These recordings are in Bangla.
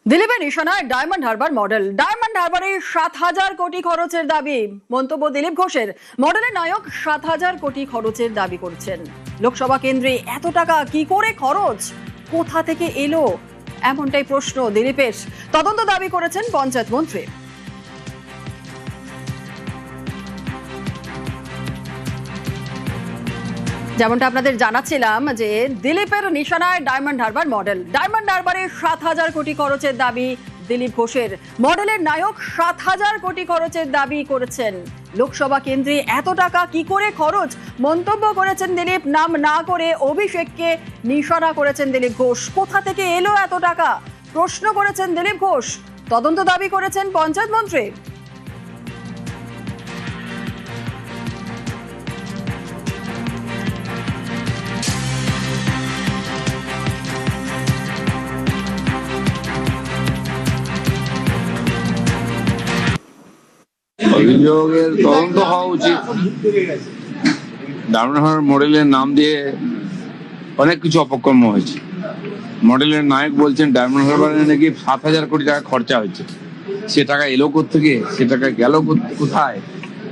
দিলীপের নিশানায় ডায়মন্ড হারবার মডেল। ডায়মন্ড হারবারে 7,000 কোটি খরচের দাবি। মন্তব্য দিলীপ ঘোষের। মডেলের নায়ক 7,000 কোটি খরচের দাবি করছেন। লোকসভা কেন্দ্রে এত টাকা কি করে খরচ, কোথা থেকে এলো, এমনটাই প্রশ্ন দিলীপের। তদন্ত দাবি করেছেন পঞ্চায়েত মন্ত্রী। যেমনটা আপনাদের জানাচ্ছিলাম যে দিলীপের নিশানায় ডায়মন্ড হারবার মডেল। ডায়মন্ড হারবারে 7,000 কোটি খরচের দাবি দিলীপ ঘোষের। মডেলের নায়ক 7,000 কোটি খরচের দাবি করেছেন। লোকসভা কেন্দ্রে এত টাকা কি করে খরচ, মন্তব্য করেছেন দিলীপ। নাম না করে অভিষেককে নিশানা করেছেন দিলীপ ঘোষ। কোথা থেকে এলো এত টাকা, প্রশ্ন করেছেন দিলীপ ঘোষ। তদন্ত দাবি করেছেন পঞ্চায়েত মন্ত্রী। অভিযোগের তদন্ত হওয়া উচিত। ডায়মন্ড হারবার মডেলের নাম দিয়ে অনেক কিছু অপকর্ম হয়েছে। মডেলের নায়ক বলছেন ডায়মন্ড হারবারে নাকি 7,000 কোটি টাকা খরচা হয়েছে। সে টাকা এলো কোত্থেকে, সে টাকা গেল কোথায়,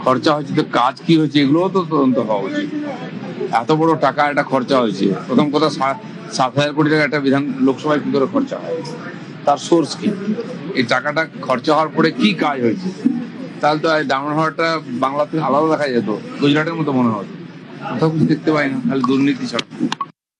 খরচা হয়েছে তো কাজ কি হয়েছে, এগুলোও তো তদন্ত হওয়া উচিত। এত বড় টাকা একটা খরচা হয়েছে, প্রথম কথা 7,000 কোটি টাকা একটা বিধান লোকসভায় কি করে খরচা হয়, তার সোর্স কি, এই টাকাটা খরচা হওয়ার পরে কি কাজ হয়েছে। তাহলে তো ডায়মন্ড হারবারটা বাংলা থেকে আলাদা দেখা যেত, গুজরাটের মতো মনে হতো। কোথাও কিছু দেখতে পাই না, খালি দুর্নীতি ছাড়া।